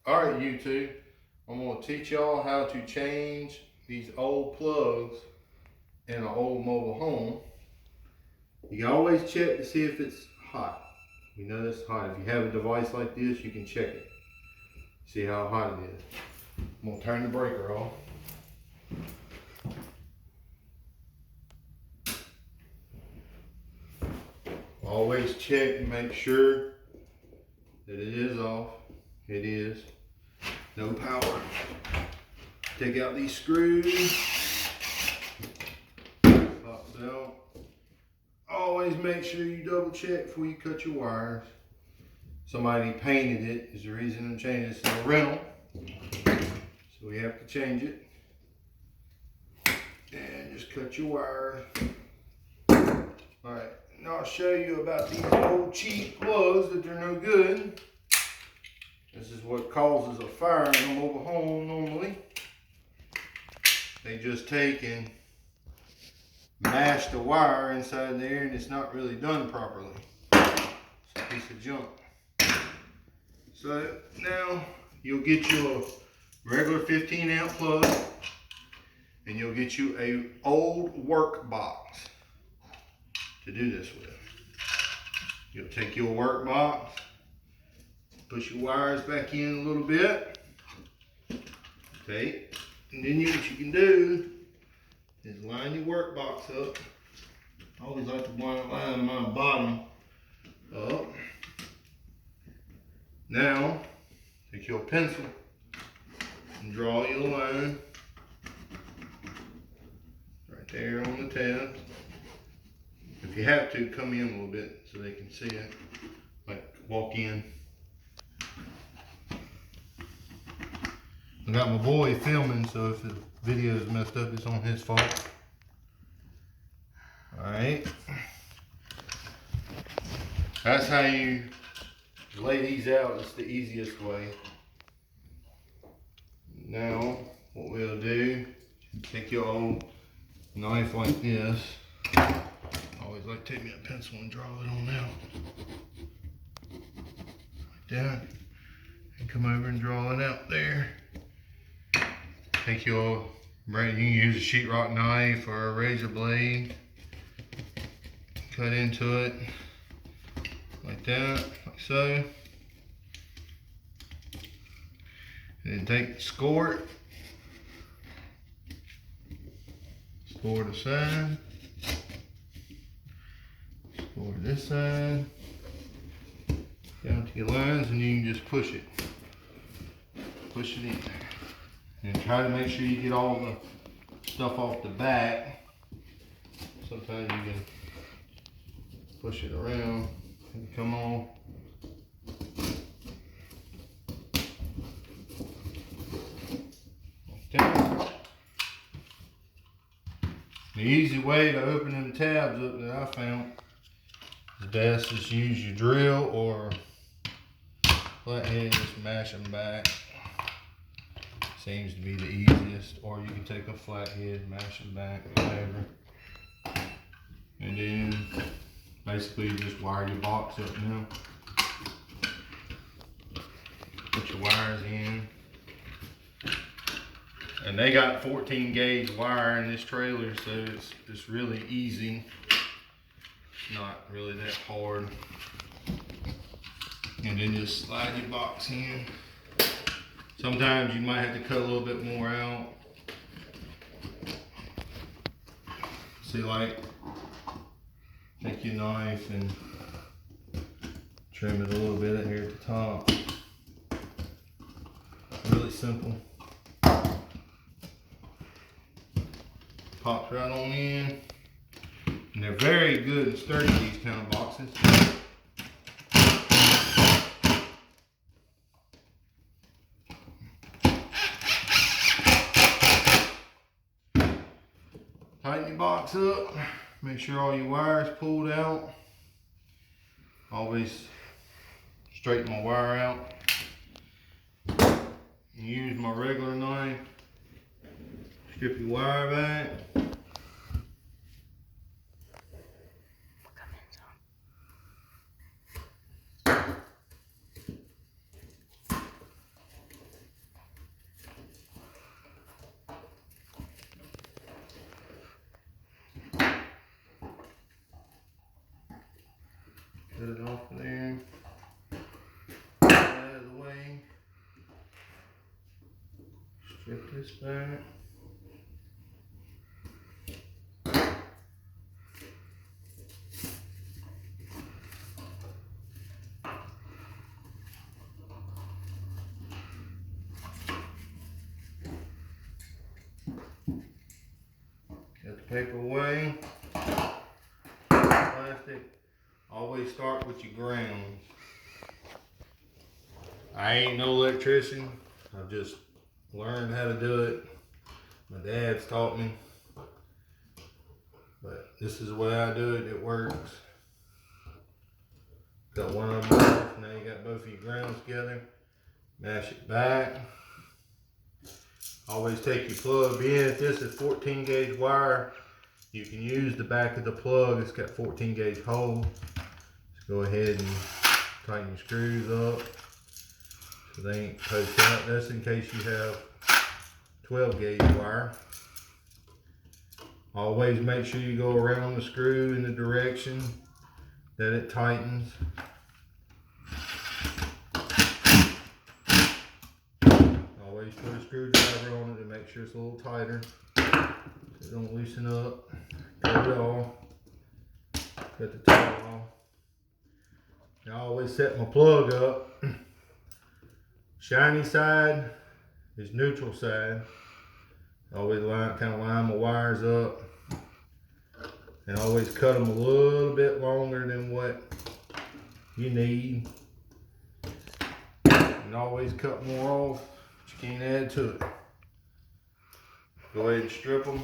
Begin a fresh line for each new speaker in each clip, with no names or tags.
Alright YouTube, I'm going to teach y'all how to change these old plugs in an old mobile home. You can always check to see if it's hot. You know it's hot. If you have a device like this, you can check it. See how hot it is. I'm going to turn the breaker off. Always check and make sure that it is off. It is. No power. Take out these screws. Pops out. Always make sure you double check before you cut your wires. Somebody painted it is the reason I'm changing it. It's a rental, so we have to change it. And just cut your wires. Alright, now I'll show you about these old cheap plugs that they're no good. This is what causes a fire in a mobile home normally. They just take and mash the wire inside there and it's not really done properly. It's a piece of junk. So now you'll get you a regular 15 amp plug and you'll get you a old work box to do this with. You'll take your work box, push your wires back in a little bit, okay, and then what you can do is line your work box up. I always like to line my bottom up. Now, take your pencil and draw your line right there on the tab. If you have to, come in a little bit so they can see it, like walk in. I got my boy filming, so if the video is messed up, it's on his fault. Alright. That's how you lay these out. It's the easiest way. Now, what we'll do, take your old knife like this. I always like to take me a pencil and draw it on out. Like that. And come over and draw it out there. Take your, you can use a sheetrock knife or a razor blade. Cut into it like that, like so. And then take the score the side, score this side, down to your lines, and you can just push it in. And try to make sure you get all the stuff off the back. Sometimes you can push it around and come on. Like that. The easy way to open them tabs up that I found is best is use your drill or flathead, just mash them back. Seems to be the easiest, or you can take a flathead, mash them back, whatever. And then basically you just wire your box up now. Put your wires in. And they got 14 gauge wire in this trailer, so it's really easy. It's not really that hard. And then just slide your box in. Sometimes you might have to cut a little bit more out. See, like, take your knife and trim it a little bit here at the top. Really simple. Pops right on in. And they're very good and sturdy, these kind of boxes. Tighten your box up, make sure all your wires pulled out. Always straighten my wire out. Use my regular knife, strip your wire back. Get it off of there. Out of the way. Strip this back. Get the paper away. Plastic. Always start with your grounds. I ain't no electrician. I've just learned how to do it. My dad's taught me. But this is the way I do it. It works. Got one of them off. Now you got both of your grounds together. Mash it back. Always take your plug in. If this is 14 gauge wire, you can use the back of the plug. It's got 14 gauge hole. Just go ahead and tighten your screws up so they ain't poke out. That's in case you have 12 gauge wire. Always make sure you go around the screw in the direction that it tightens. Always put a screwdriver on it to make sure it's a little tighter so it don't loosen up. Cut it off. Cut the tail off. I always set my plug up. Shiny side is neutral side. Always kind of line my wires up. And always cut them a little bit longer than what you need. And always cut more off, but you can't add to it. Go ahead and strip them.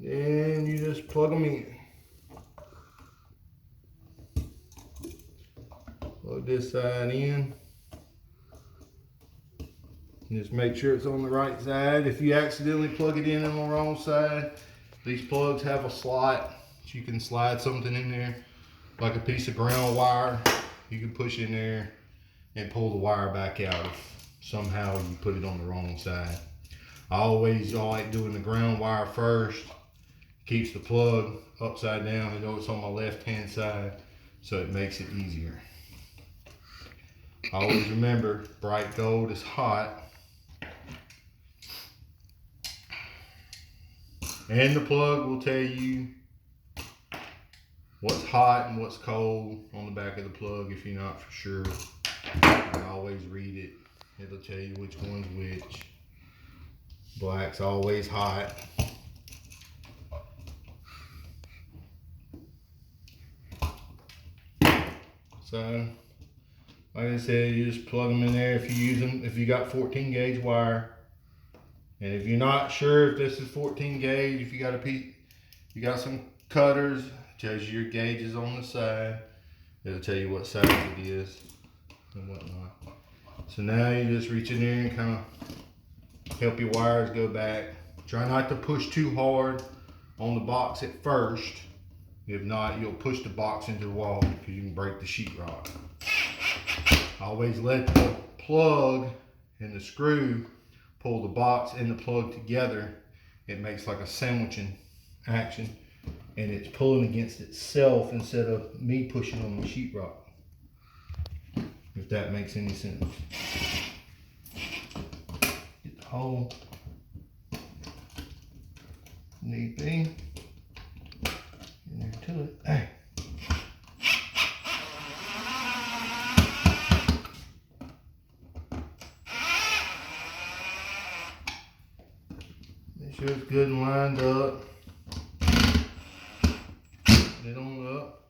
And you just plug them in. Plug this side in. Just make sure it's on the right side. If you accidentally plug it in on the wrong side, these plugs have a slot. You can slide something in there, like a piece of ground wire. You can push in there and pull the wire back out if somehow you put it on the wrong side. I like doing the ground wire first. Keeps the plug upside down. I know it's on my left hand side, so it makes it easier. Always remember, bright gold is hot. And the plug will tell you what's hot and what's cold on the back of the plug if you're not for sure. You can always read it. It'll tell you which one's which. Black's always hot. So, like I said, you just plug them in there if you use them, if you got 14 gauge wire. And if you're not sure if this is 14 gauge, if you got a piece, you got some cutters, it tells you your gauges on the side. It'll tell you what size it is and whatnot. So now you just reach in there and kind of help your wires go back. Try not to push too hard on the box at first. If not, you'll push the box into the wall because you can break the sheetrock. Always let the plug and the screw pull the box and the plug together. It makes like a sandwiching action, and it's pulling against itself instead of me pushing on the sheetrock. If that makes any sense. Get the hole. Need be. In there to it. Hey. Make sure it's good and lined up. Get it on up.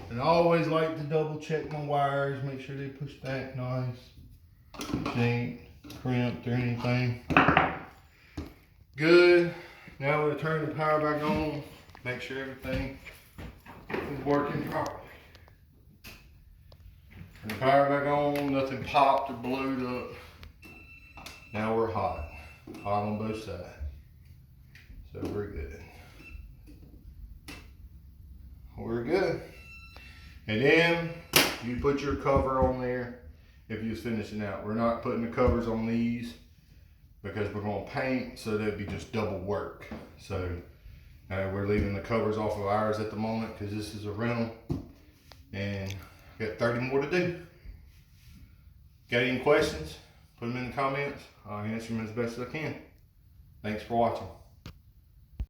And I always like to double check my wires, make sure they push back nice. They ain't crimped or anything. Good. Now we'll turn the power back on. Make sure everything is working properly. Turn the power back on, nothing popped or blowed up. Now we're hot. Hot on both sides. So we're good. We're good. And then you put your cover on there if you're finishing out. We're not putting the covers on these because we're going to paint, so that'd be just double work. So we're leaving the covers off of ours at the moment because this is a rental, and got 30 more to do. Got any questions? Put them in the comments. I'll answer them as best as I can. Thanks for watching.